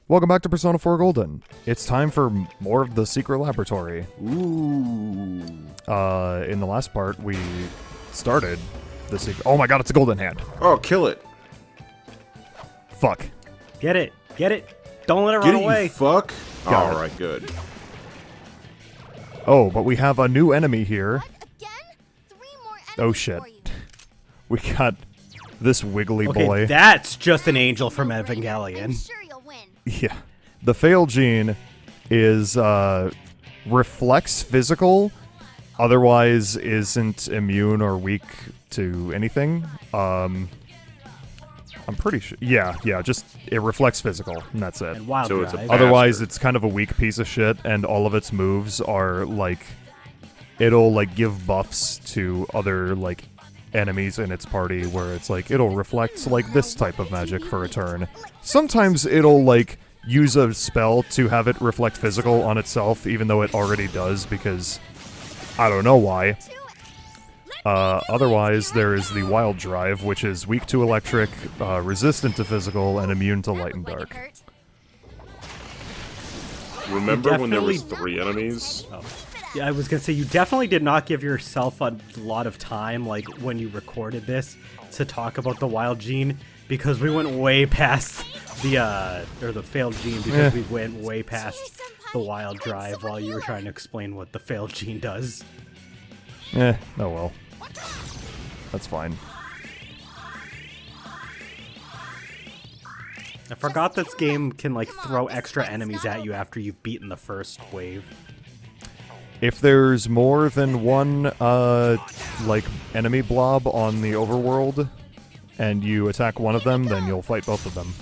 Welcome back to Persona 4 Golden. It's time for more of the secret laboratory. Ooh. In the last part, we started the secret. Oh my god, it's a golden hand. Oh, kill it. Fuck. Get it. Get it. Don't let it Get run it, away. you fuck. Got it. Alright, good. Oh, but we have a new enemy here. Again? 3 more Oh enemies shit. for you. We got this wiggly Okay, boy. that's just an angel from Evangelion. I'm sure you'll win. Yeah. The fail gene is reflects physical, otherwise isn't immune or weak to anything. I'm pretty sure. Yeah, just it reflects physical, and that's it. And wild So it's a drive. Otherwise, bastard. it's kind of a weak piece of shit, and all of its moves are like it'll like give buffs to other like enemies in its party, where it's like it'll reflect like this type of magic for a turn. Sometimes it'll like use a spell to have it reflect physical on itself, even though it already does, because I don't know why. Otherwise, there is the Wild Drive, which is weak to electric, resistant to physical, and immune to light and When it dark. hurt. Remember when there was Definitely- 3 enemies? Yeah, I was gonna say you definitely did not give yourself a lot of time, like when you recorded this, to talk about the wild gene, because we went way past the or the failed gene, because we went way past the wild drive while you were trying to explain what the failed gene does. Oh well. That's fine. I forgot this game can like throw extra enemies at you after you've beaten the first wave. If there's more than one, like, enemy blob on the overworld, and you attack one of them, then you'll fight both of them.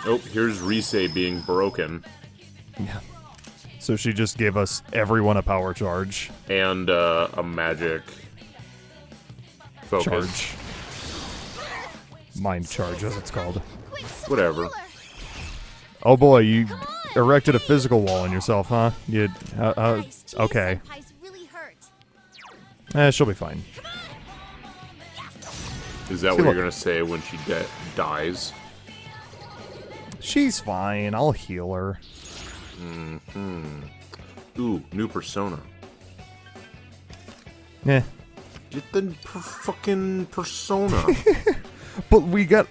Oh, here's Rise being broken. Yeah. So she just gave us everyone a power charge. And a magic focus. Charge. Mind charge, as it's called. Quick, Whatever. Killer. Oh boy, you erected a physical wall on yourself, huh? You, Nice. okay. Senpai's really hurt. She'll be fine. Is that See, what you're look. gonna say when she dies? She's fine, I'll heal her. Ooh, new persona. Eh. Get the fucking persona. But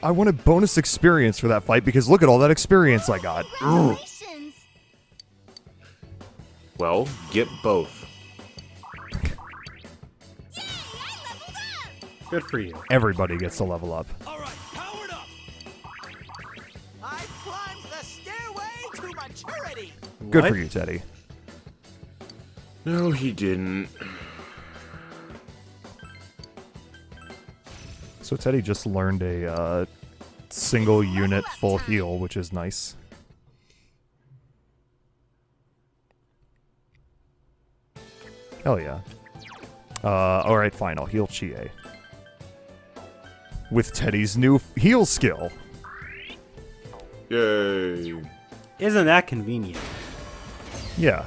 I wanted bonus experience for that fight, because look at all that experience I got. Congratulations. Well, get both. Good for you. Everybody gets to level up. Alright, powered up! I climbed the stairway to maturity! Good What? for you, Teddy. No, he didn't. So Teddy just learned a single unit full heal, which is nice. Hell yeah. Alright, fine, I'll heal Chie. With Teddy's new heal skill. Yay. Isn't that convenient? Yeah.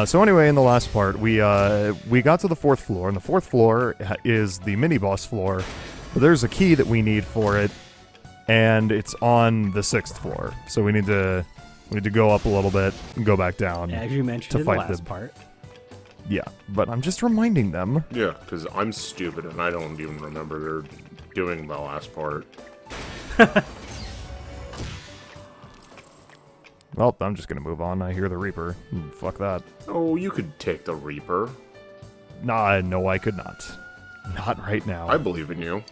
So anyway, in the last part, we got to the 4th floor, and the 4th floor is the mini-boss floor. But there's a key that we need for it, and it's on the 6th floor. So we need to go up a little bit and go back down. As you mentioned To in the fight last the- part. Yeah, but I'm just reminding them. Yeah, because I'm stupid and I don't even remember doing the last part. Well, I'm just gonna move on. I hear the Reaper. Fuck that. Oh, you could take the Reaper. Nah, no, I could not. Not right now. I believe in you.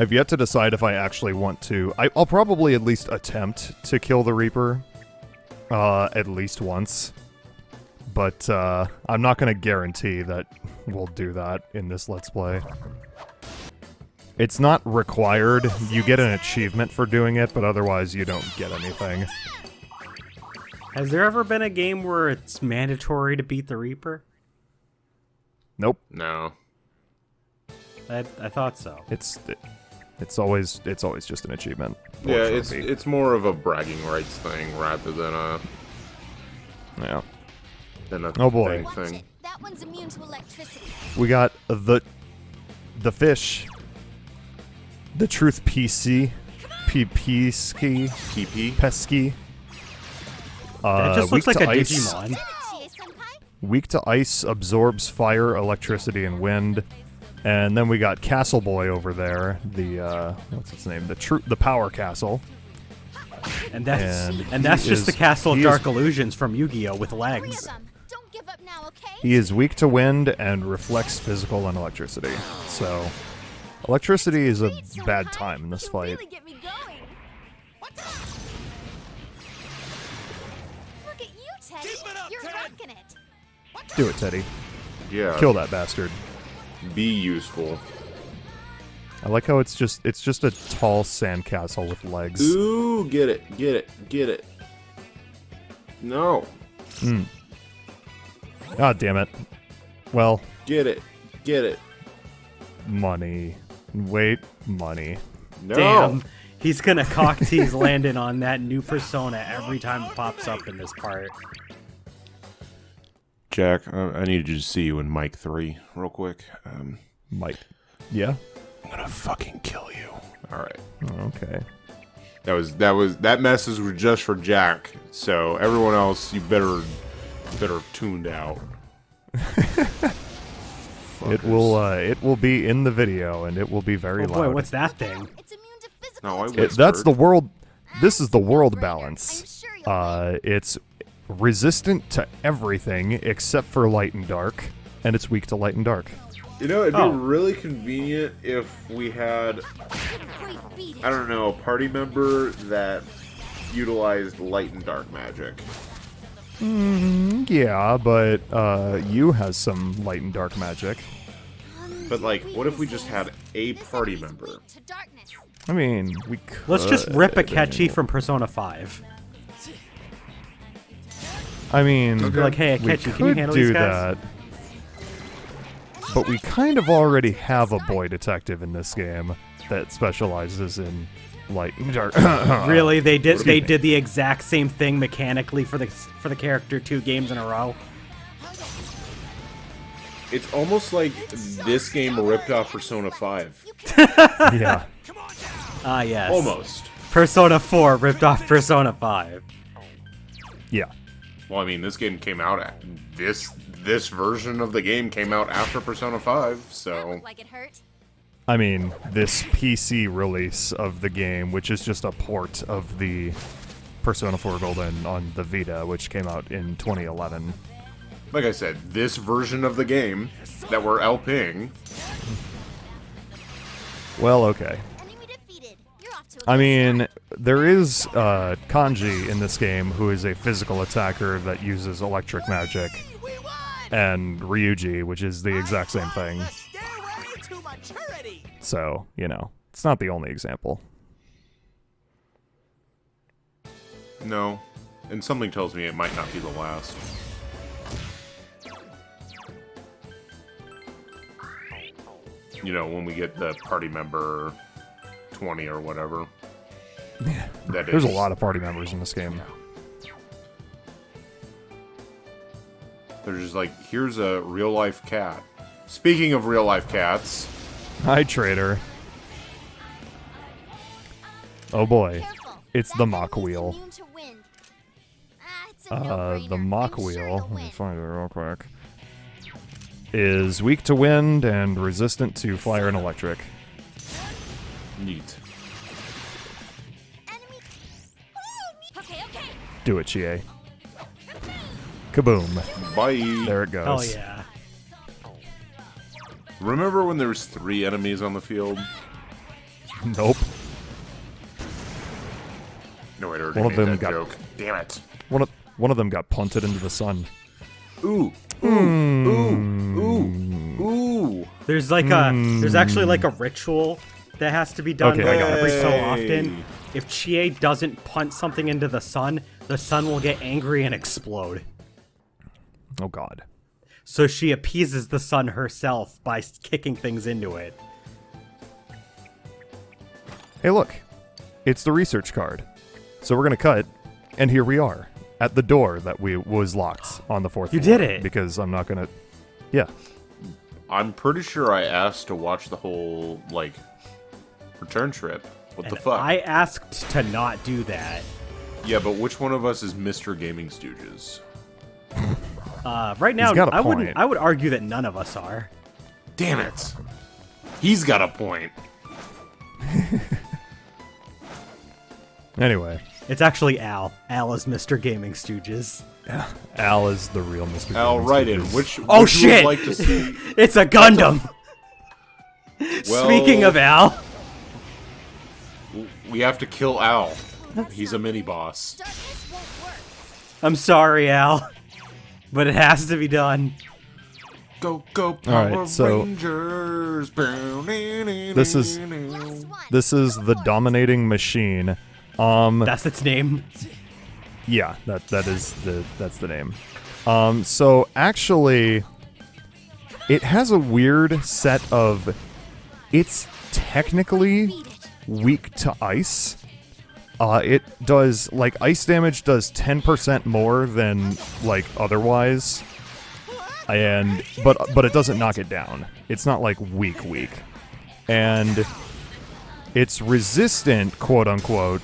I've yet to decide if I actually want to. I'll probably at least attempt to kill the Reaper. At least once. But, I'm not gonna guarantee that we'll do that in this Let's Play. It's not required. You get an achievement for doing it, but otherwise you don't get anything. Has there ever been a game where it's mandatory to beat the Reaper? Nope. No. I thought so. It's always just an achievement. or Yeah, trophy. it's more of a bragging rights thing rather than a Yeah. than a Oh, boy. thing. That That one's immune to electricity. We got the fish. The Truth PC. PP-ski. PP. Pesky. That just looks weak like to a ice. Digimon. Chie-senpai. Weak to ice, absorbs fire, electricity, and wind. And then we got Castle Boy over there. The what's its name? The Power Castle. And that's And just he the is- Castle of he Dark is- Illusions from Yu-Gi-Oh! With 3 of legs. them. Don't give up now, okay? He is weak to wind and reflects physical and electricity. So, electricity is a Great, bad Senpai. time in this You fight. Really get me going. Look at you, Teddy. Keep it up, You're Ted. rocking it. Do it, Teddy. Yeah. Kill that bastard. Be useful. I like how it's just a tall sandcastle with legs. Ooh, get it. No. God damn it. Well, Get it. money. Wait, money. No. Damn. He's gonna cock tease Landon on that new persona every time it pops up in this part. Jack, I need to just see you in Mic 3 real quick. Mike. Yeah? I'm gonna fucking kill you. All right. Oh, okay. That message was just for Jack. So everyone else, you better tuned out. It will be in the video and it will be very Oh loud. boy, what's that thing? It's immune to physical No, I attack. That's the whispered. world. This is the world Brainer. balance. I'm sure you'll It's resistant to everything except for light and dark, and it's weak to light and dark. You know, it'd Oh. be really convenient if we had, Great beat it. I don't know, a party member that utilized light and dark magic. Yeah, but you has some light and dark magic. But like, what if we just had a party member? Weak to darkness. I mean, we could. Let's just rip I Akechi mean, from Persona 5. I mean, Be like, hey, we Akechi, can you could handle do these guys? that. But we kind of already have a boy detective in this game that specializes in light and dark. Really, they did the exact same thing mechanically for the character 2 games in a row. It's almost like this game ripped off Persona 5. Yeah. Ah, yes. Almost. Persona 4 ripped off Persona 5. Yeah. Well, I mean, this game came out at this version of the game came out after Persona 5, so Looked like it hurt. I mean, this PC release of the game, which is just a port of the Persona 4 Golden on the Vita, which came out in 2011. like I said, this version of the game that we're LPing. Well, okay. Enemy defeated. You're off to a I good mean, start. there is Kanji in this game who is a physical attacker that uses electric magic, We won! and Ryuji, which is the exact same thing. The stairway to maturity. So, it's not the only example. No, and something tells me it might not be the last. You know, when we get the party member 20 or whatever. There's a lot of party members in this game. They're just like, here's a real life cat. Speaking of real life cats, Hi, Trader. Oh boy. Careful. It's That the Mach enemy's Wheel. immune to wind. It's a no-brainer. The Mach I'm sure Wheel, you'll let me win. find it real quick, is weak to wind and resistant to fire and electric. neat. Enemy. Okay. Do it, Chie. Kaboom. Bye. There it goes. Oh yeah. Remember when there was 3 enemies on the field? Nope. No, I already One of made them that got- joke. Damn it. One of them got punted into the sun. Ooh. Ooh. There's actually like a ritual that has to be done Okay, I got it. every so Hey. often. If Chie doesn't punt something into the sun will get angry and explode. Oh god. So she appeases the sun herself by kicking things into it. Hey, look. It's the research card. So we're gonna cut, and here we are at the door that was locked on the 4th You floor, did it. because I'm not gonna. Yeah. I'm pretty sure I asked to watch the whole, like, return trip. What the And fuck? I asked to not do that. Yeah, but which one of us is Mr. Gaming Stooges? Right now, got a I point. would argue that none of us are. Damn it. He's got a point. Anyway, It's actually Al. Al is Mr. Gaming Stooges. Al is the real Mr. Al, Gaming right in. Stooges. Which Oh, would you shit! like to see? It's a Gundam! Well, Speaking of Al, we have to kill Al. He's a mini boss. Darkness won't work. I'm sorry, Al, but it has to be done. Go, go, Alright, Power so- Rangers. This is- Last one. This is the dominating machine. That's its name. Yeah, that's the name. So actually, it has a weird set of. It's technically Beat it. weak to ice. It does like ice damage does 10% more than like otherwise, and but it doesn't knock it down. It's not like weak, and it's resistant, quote unquote.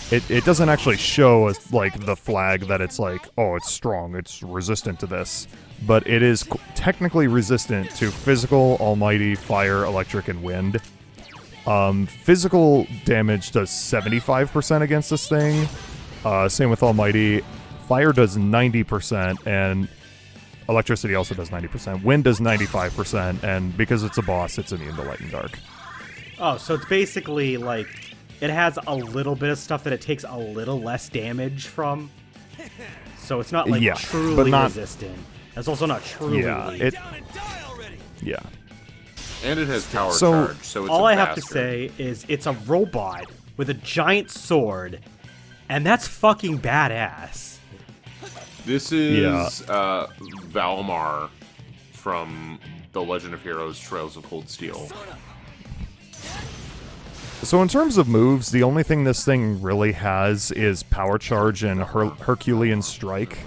It doesn't actually show as like the flag that it's like, oh, it's strong, it's resistant to this, but it is technically resistant to physical, almighty, fire, electric, and wind. Physical damage does 75% against this thing. Same with almighty. Fire does 90%, and electricity also does 90%. Wind does 95%, and because it's a boss, it's immune to light and dark. Oh, so it's basically like it has a little bit of stuff that it takes a little less damage from. So it's not like Yeah, truly but not- resistant. It's also not truly Yeah, weak. it. Yeah. And it has power So, charge, so it's All a I have to bastard. say is it's a robot with a giant sword, and that's fucking badass. This is Valmar from The Legend of Heroes Trails of Cold Steel. So in terms of moves, the only thing this thing really has is power charge and Herculean strike.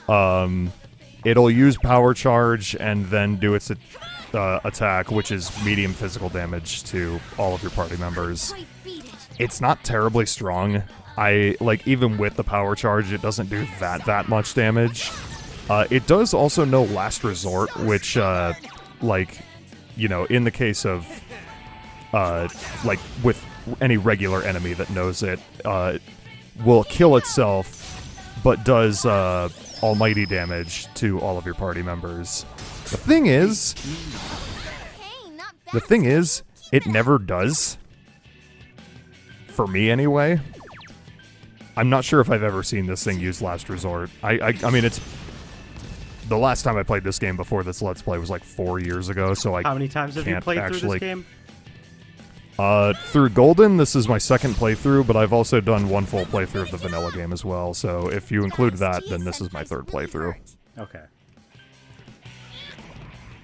It'll use power charge and then do its attack, which is medium physical damage to all of your party members. Quite beat it. It's not terribly strong. Even with the power charge, it doesn't do that much damage. It does also know Last Resort, which, in the case of, with any regular enemy that knows it, will kill itself, but does almighty damage to all of your party members. The thing is, Hey, not bad. it never does. For me, anyway. I'm not sure if I've ever seen this thing use Last Resort. I mean, it's... The last time I played this game before this Let's Play was like 4 years ago, so I How many times have you can't played through actually... this game? Through Golden, this is my second playthrough, but I've also done one full playthrough of the vanilla game as well, so if you include that, then this is my third playthrough. Okay.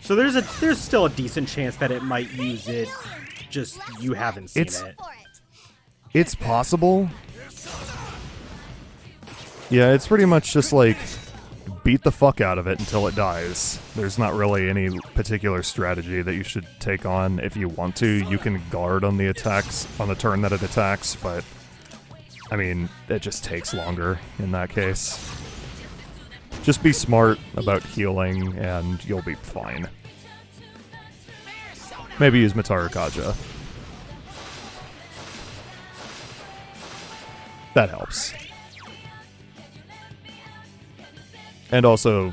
So there's still a decent chance that it might use it, just you haven't seen It's- it. For it. It's possible. Yeah, it's pretty much just like beat the fuck out of it until it dies. There's not really any particular strategy that you should take on. If you want to, you can guard on the attacks on the turn that it attacks, but I mean, it just takes longer in that case. Just be smart about healing and you'll be fine. Maybe use Mataru Kaja. That helps. And also,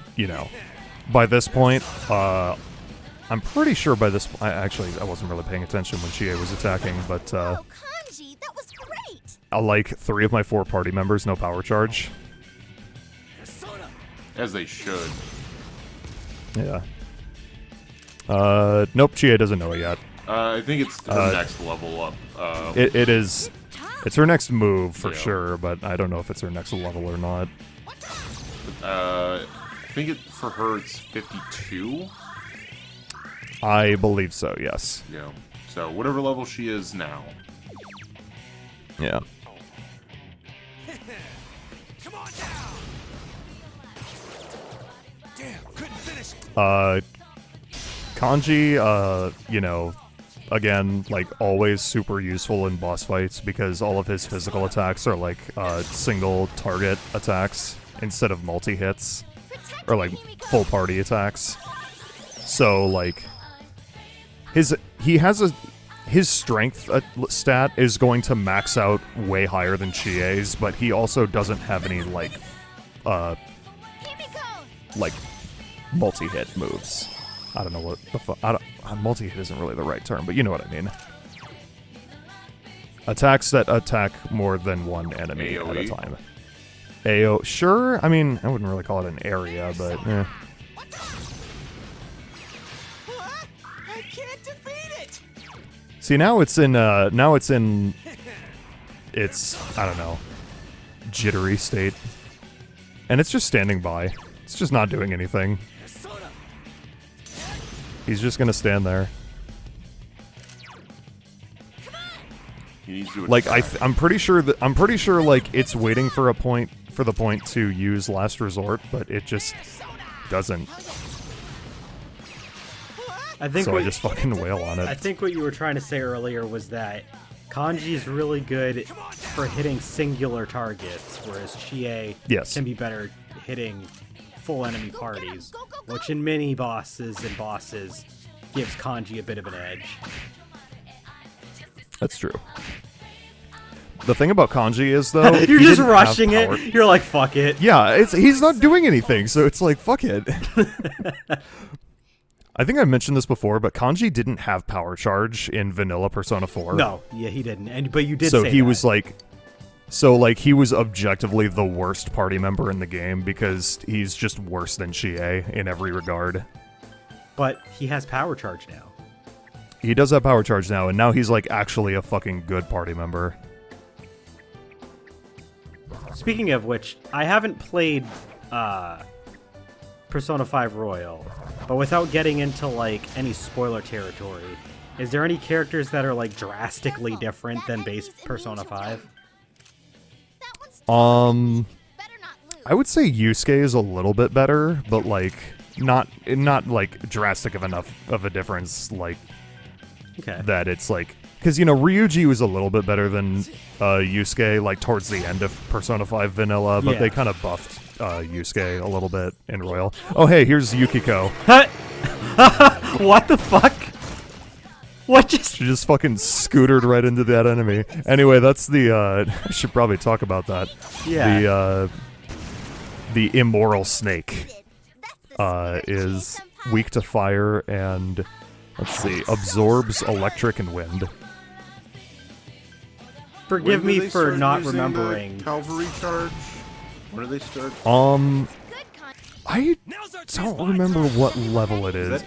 by this point, I'm pretty sure by this... I wasn't really paying attention when Chie was attacking, but Oh, Kanji, that was great. like 3 of my 4 party members, no power charge. As they should. Yeah. Nope, Chie doesn't know it yet. I think it's her next level up. It is... It's her next move, for Yeah. sure, but I don't know if it's her next level or not. I think for her it's 52. I believe so, yes. Yeah. So whatever level she is now. Yeah. Come on down. Damn, couldn't finish Kanji, you know, again, like always super useful in boss fights because all of his physical attacks are like single target attacks instead of multi-hits or like full party attacks. So like his strength stat is going to max out way higher than Chie's, but he also doesn't have any like multi-hit moves. I don't know what the fuck. Multi-hit isn't really the right term, but you know what I mean. Attacks that attack more than one enemy at a time. AO, sure. I mean, I wouldn't really call it an area, but eh. I can't defeat it. See, now it's in its, I don't know, jittery state. And it's just standing by. It's just not doing anything. He's just gonna stand there. Like I'm pretty sure like it's waiting for the point to use last resort, but it just doesn't. I think so I just fucking wail on it. I think what you were trying to say earlier was that Kanji is really good for hitting singular targets, whereas Chie can be better hitting full enemy parties, which in mini bosses and bosses gives Kanji a bit of an edge. That's true. The thing about Kanji is, though, you're just rushing it. You're like, fuck it. Yeah, he's not doing anything, so it's like, fuck it. I think I mentioned this before, but Kanji didn't have power charge in vanilla Persona 4. No, yeah, he didn't. But you did so say he that. was like... So, like, he was objectively the worst party member in the game because he's just worse than Chie in every regard. But he has power charge now. He does have power charge now, and now he's, like, actually a fucking good party member. Speaking of which, I haven't played Persona 5 Royal, but without getting into, like, any spoiler territory, is there any characters that are, like, drastically different than base Persona 5? I would say Yusuke is a little bit better, but like not like drastic of enough of a difference like that it's like because you know Ryuji was a little bit better than Yusuke like towards the end of Persona 5 Vanilla, but they kind of buffed Yusuke a little bit in Royal. Oh hey, here's Yukiko. What the fuck? What just... She just fucking scootered right into that enemy. Anyway, that's the, I should probably talk about that. Yeah. The immoral snake, is weak to fire and, let's see, absorbs electric and wind. Forgive me for not remembering. Cavalry charge? When do they start? I don't remember what level it is.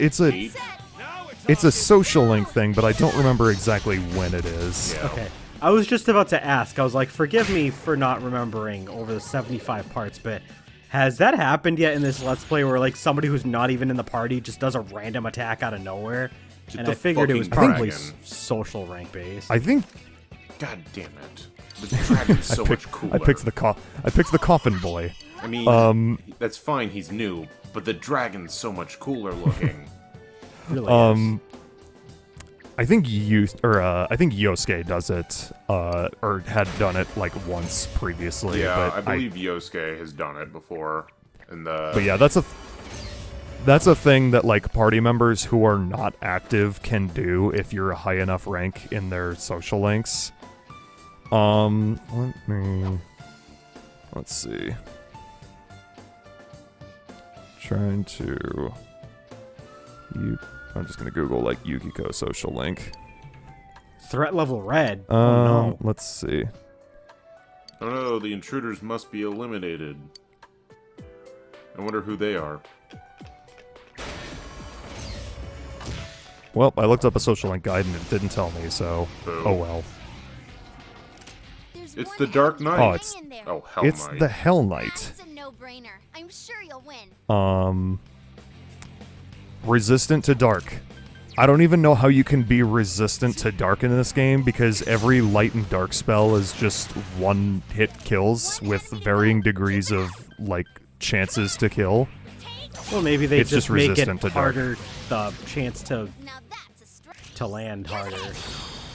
It's a social link thing, but I don't remember exactly when it is. Yeah. Okay. I was just about to ask. I was like, forgive me for not remembering over the 75 parts, but has that happened yet in this Let's Play where, like, somebody who's not even in the party just does a random attack out of nowhere? And I figured it was probably social rank based. I think... God damn it. The dragon's so much cooler. I picked the coffin boy. I mean, that's fine, he's new, but the dragon's so much cooler looking. Really I think Yosuke does it, or had done it like once previously. Yeah, but I believe Yosuke has done it before. But yeah, that's a thing that like party members who are not active can do if you're a high enough rank in their social links. Let's see. Trying to. I'm just gonna Google like Yukiko social link. Threat level red. Oh no. Let's see. Oh no, the intruders must be eliminated. I wonder who they are. Well, I looked up a social link guide and it didn't tell me, so oh well. It's the Dark Knight. Oh, it's Hell Knight. It's the Hell Knight. That's a no-brainer. I'm sure you'll win. Resistant to dark. I don't even know how you can be resistant to dark in this game because every light and dark spell is just one-hit kills with varying degrees of like chances to kill. Well, maybe they It's just just make it resistant to dark. harder, the chance to Now that's a stretch. land harder.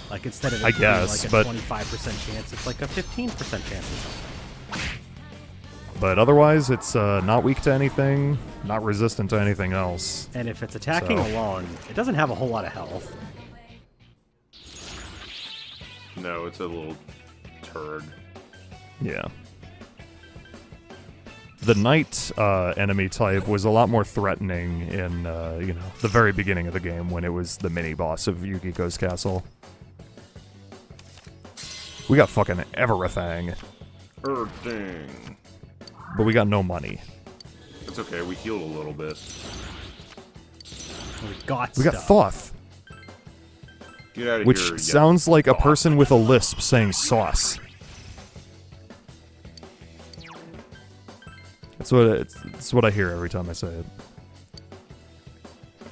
Like instead of I it being guess, like a but- 25% chance, it's like a 15% chance or something. But otherwise, it's not weak to anything, not resistant to anything else. And if it's attacking So- alone, it doesn't have a whole lot of health. No, it's a little turd. Yeah. The knight enemy type was a lot more threatening in, the very beginning of the game when it was the mini-boss of Yukiko's castle. We got fucking everything, Dang. but we got no money. It's okay, we healed a little bit. We got We got stuff. Thoth, Get out of which here. you sounds like a Thoth. person with a lisp saying sauce. That's what I hear every time I say it.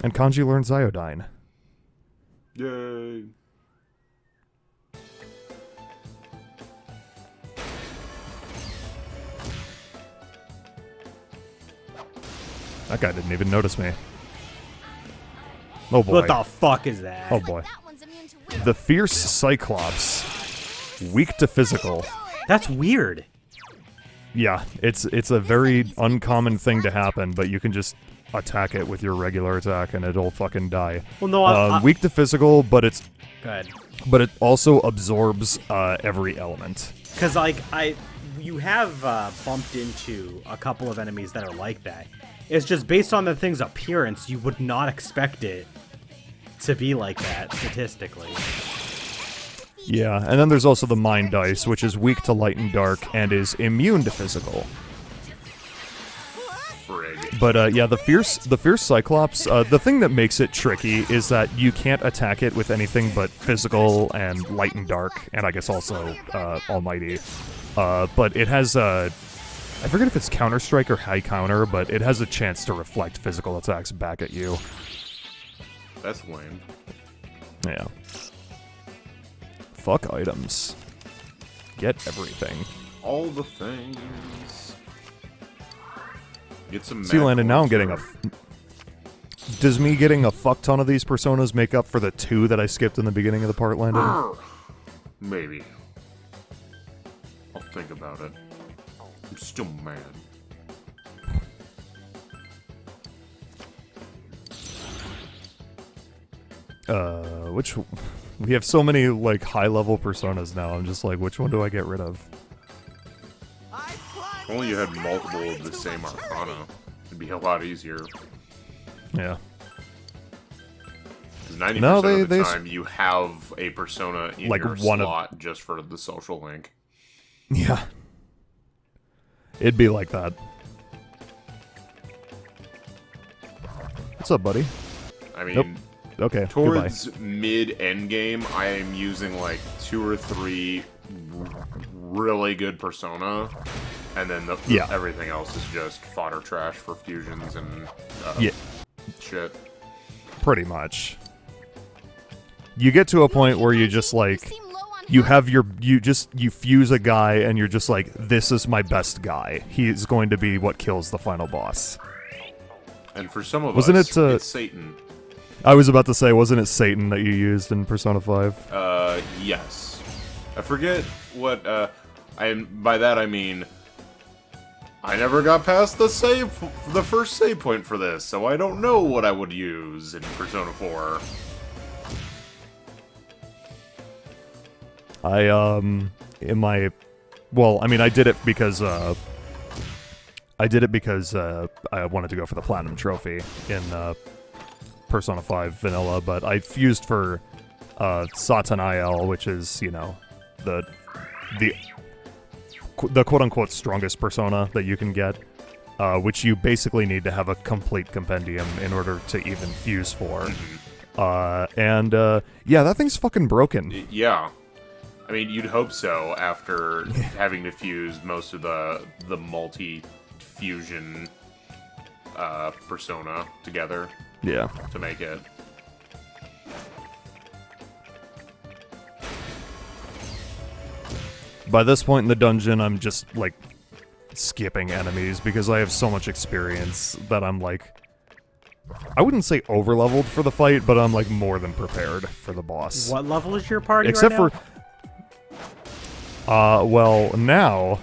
And Kanji learns iodine. Yay. That guy didn't even notice me. Oh boy. What the fuck is that? Oh boy. That one's immune to wind. The fierce Cyclops. Weak to physical. That's weird. Yeah, it's a very uncommon thing to happen, but you can just attack it with your regular attack and it'll fucking die. Well, no, Weak to physical, but Go ahead. it also absorbs every element. Because you have bumped into a couple of enemies that are like that. It's just based on the thing's appearance, you would not expect it to be like that statistically. Yeah, and then there's also the Mind Dice, which is weak to light and dark and is immune to physical. Frig. But yeah, the fierce Cyclops, the thing that makes it tricky is that you can't attack it with anything but physical and light and dark, and I guess also almighty. But it has I forget if it's counter strike or high counter, but it has a chance to reflect physical attacks back at you. That's lame. Yeah. Fuck items. Get everything. All the things. Get some. See, Landon, now I'm getting a. Macros. Does me getting a fuck ton of these personas make up for the 2 that I skipped in the beginning of the part, Landon? Maybe. I'll think about it. I'm still mad. Which we have so many like high-level personas now. I'm just like, which one do I get rid of? I climbed If only you the had multiple stairway of the to same maturity. Arcana, it'd be a lot easier. Yeah. 'Cause 90% No, of the they- time you have a persona in Like your one of- slot just for the social link. Yeah. It'd be like that. What's up, buddy? I mean, Nope. Okay, goodbye. towards mid-end game, I am using like 2 or 3 really good persona, and then Yeah. everything else is just fodder trash for fusions and Yeah, shit. pretty much. You get to a point where you just like seem low on you health. have you fuse a guy and you're just like, this is my best guy. He's going to be what kills the final boss. And for some of Wasn't us, it, it's Satan. I was about to say, wasn't it Satan that you used in Persona 5? Yes. I forget what, by that I mean, I never got past the first save point for this, so I don't know what I would use in Persona 4. I did it because I wanted to go for the platinum trophy in Persona 5 vanilla, but I fused for Satanael, which is, the quote-unquote strongest persona that you can get, which you basically need to have a complete compendium in order to even fuse for. Yeah, that thing's fucking broken. Yeah. I mean, you'd hope so after having to fuse most of the multi-fusion persona together Yeah. to make it. By this point in the dungeon, I'm just, like, skipping enemies because I have so much experience that I'm like, I wouldn't say over-leveled for the fight, but I'm like more than prepared for the boss. What level is your party Except right now? well, now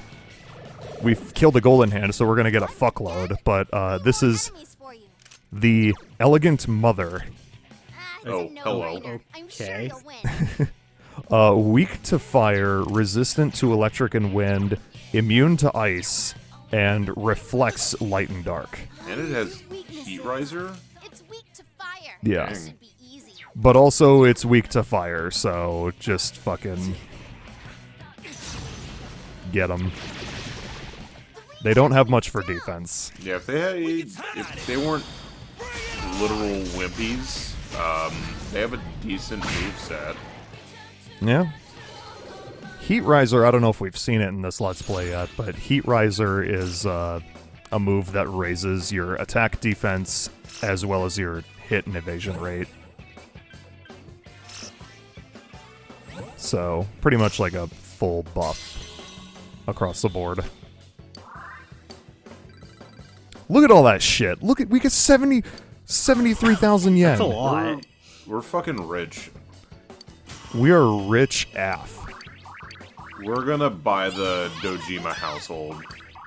we've killed the Golden Hand, so we're gonna get a fuckload, but this is Enemies for you. the Elegant Mother. It's Oh, a hello. no-brainer. I'm sure Okay. you'll win. Weak to fire, resistant to electric and wind, immune to ice, and reflects light and dark. And it has Heat Riser? It's weak to fire. Yeah. This should be easy. But also it's weak to fire, so just fucking get them. They don't have much for defense. Yeah, if they weren't literal wimpies, they have a decent moveset. Yeah. Heat Riser, I don't know if we've seen it in this Let's Play yet, but Heat Riser is a move that raises your attack defense as well as your hit and evasion rate. So, pretty much like a full buff across the board. Look at all that shit. Look at, we get 73,000 yen. That's a lot. We're fucking rich. We are rich AF. We're gonna buy the Dojima household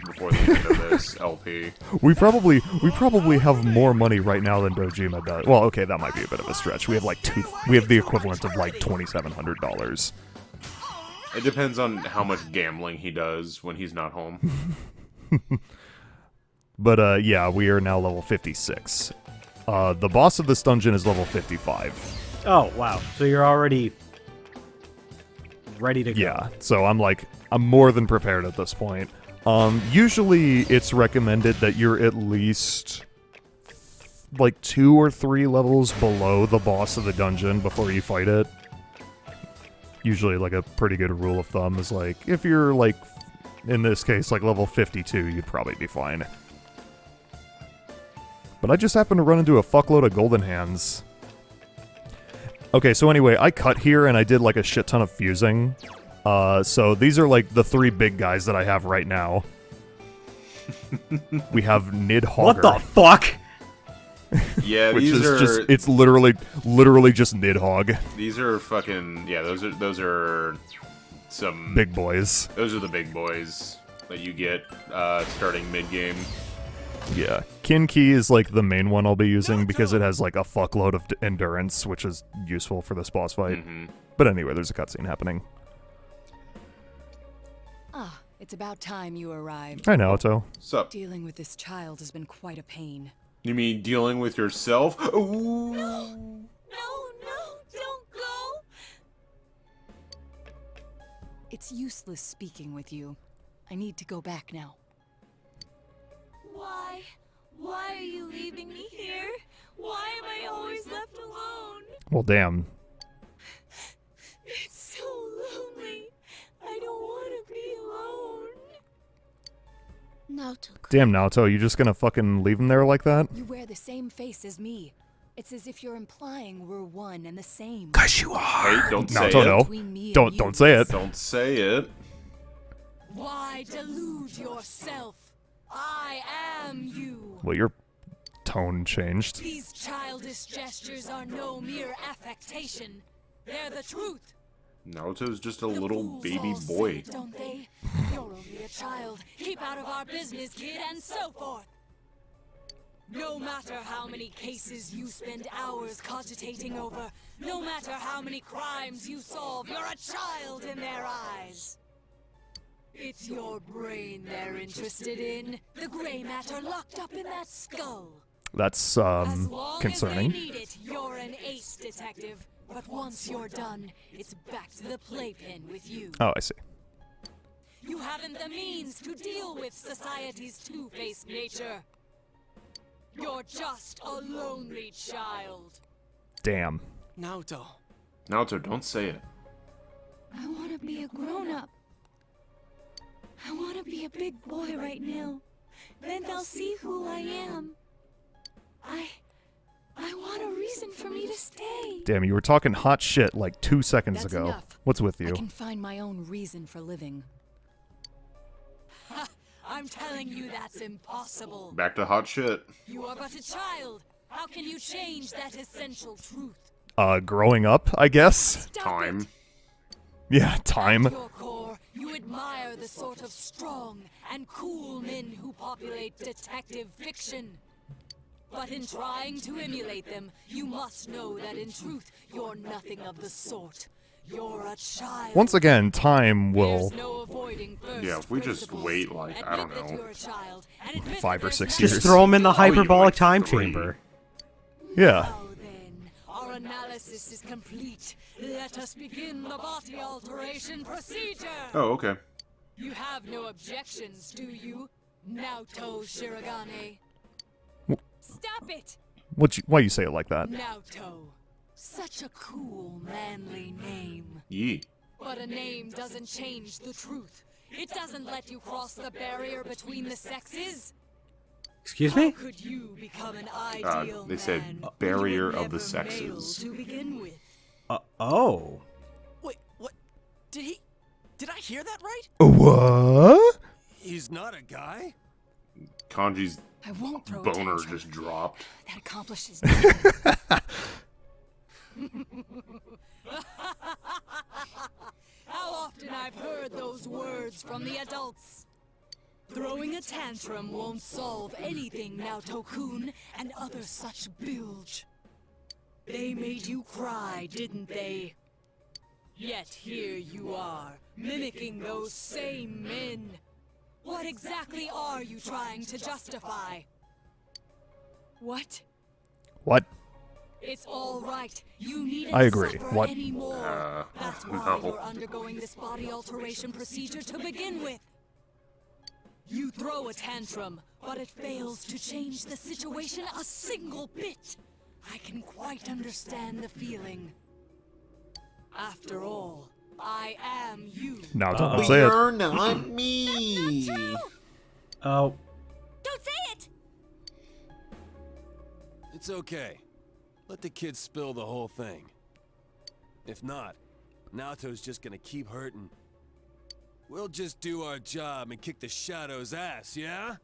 before the end of this LP. We probably have more money right now than Dojima does. Well, okay, that might be a bit of a stretch. We have like we have the equivalent of like $2,700. It depends on how much gambling he does when he's not home. But yeah, we are now level 56. The boss of this dungeon is level 55. Oh, wow. So you're already ready to go. Yeah, so I'm more than prepared at this point. Usually it's recommended that you're at least like 2 or 3 levels below the boss of the dungeon before you fight it. Usually like a pretty good rule of thumb is like, if you're like, in this case, like level 52, you'd probably be fine. But I just happened to run into a fuckload of Golden Hands. Okay, so anyway, I cut here and I did like a shit ton of fusing. So these are like the 3 big guys that I have right now. We have Nidhogger. What the fuck? Yeah, Which these is are just, it's literally just Nidhogg. these are fucking those are some Big boys. Those are the big boys that you get starting mid game. Yeah. Kinki is like the main one I'll be using because it has like a fuckload of endurance, which is useful for this boss fight. But anyway, there's a cutscene happening. Ah, it's about time you arrived. Hi, Naoto. Sup? Dealing with this child has been quite a pain. You mean dealing with yourself? Ooh. No, don't go! It's useless speaking with you. I need to go back now. Why? Why are you leaving me here? Why am I always left alone? Well, damn. It's so lonely. I don't want to be alone. Naoto. Damn, Naoto, you just gonna fucking leave him there like that? You wear the same face as me. It's as if you're implying we're one and the same. Cause you are. Hey, don't say Naoto, it. no. Between me and Don't you. say it. Don't say it. Why delude yourself? I am you. Well, your tone changed. These childish gestures are no mere affectation. They're the truth. Naruto's just a The little fools baby all say boy. it, don't they? You're only a child. Keep out of our business, kid, and so forth. No matter how many cases you spend hours cogitating over, no matter how many crimes you solve, you're a child in their eyes. It's your brain they're interested in. The gray matter locked up in that skull. That's, As long concerning. as they need it, you're an ace detective. But once you're done, it's back to the playpen with you. Oh, I see. You haven't the means to deal with society's two-faced nature. You're just a lonely child. Damn. Naoto. Naruto, don't say it. I want to be a grown-up. I want to be a big boy right now. Then they'll see who I am. I want a reason for me to stay. Damn, you were talking hot shit like 2 seconds That's ago. enough. What's with I you? can find my own reason for living. Ha! I'm telling you that's impossible. Back to hot shit. You are but a child. How can you change that essential truth? Growing up, I guess. Stop Time. it. Yeah, time. At your core, you admire the sort of strong and cool men who populate detective fiction. But in trying to emulate them, you must know that in truth, you're nothing of the sort. You're a child. Once again, time will... There's no avoiding first Yeah, if we just principles. wait, like, I don't Admit that know, you're a child, and admit 5 that or there's 6 nothing years. Just throw him in the Oh, you hyperbolic like time 3. chamber. Yeah. Now then, our analysis is complete. Let us begin the body alteration procedure. Oh, okay. You have no objections, do you, Naoto Shirogane? Stop it, Why you say it like that? Naoto. Such a cool, manly name. Yee. But a name doesn't change the truth. It doesn't let you cross the barrier between the sexes. Excuse How me? could you become an ideal they said man when barrier you were of the never sexes. male to begin with? Oh. Wait, what? Did I hear that right? What? He's not a guy? Kanji's I won't throw a boner tantrum. just dropped. That accomplishes nothing. How often I've heard those words from the adults. Throwing a tantrum won't solve anything, Naoto-kun, and other such bilge. They made you cry, didn't they? Yet here you are, mimicking those same men. What exactly are you trying to justify? What? What? It's all right. You needn't I agree. suffer What? anymore. That's why no. you're undergoing this body alteration procedure to begin with. You throw a tantrum, but it fails to change the situation a single bit. I can quite understand the feeling. After all, I am you. Now don't say it. You're not me. Oh. Don't say it! It's okay. Let the kid spill the whole thing. If not, Naoto's just gonna keep hurting. We'll just do our job and kick the Shadow's ass, yeah?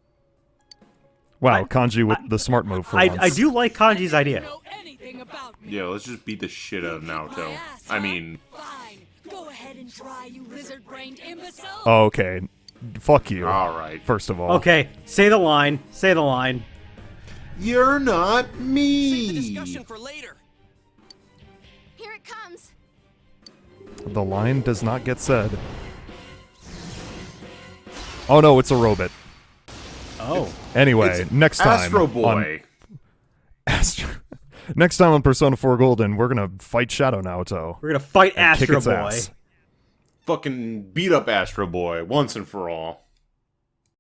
Wow, Kanji with the smart move for once. I do like Kanji's idea. Know anything about me? Yeah, let's just beat the shit out of Kick my Naoto. ass, I huh? mean, Fine. Go ahead and try, you lizard-brained imbecile. Okay. Fuck you. alright. First of all. Okay, say the line. Say the line. You're not Save the me. discussion for later. Here it comes. The line does not get said. Oh no, it's a robot. Oh. Anyway, It's next time. Astro Boy. Next time on Persona 4 Golden, we're gonna fight Shadow Naoto. We're gonna fight and kick Astro its Boy. ass. Fucking beat up Astro Boy once and for all.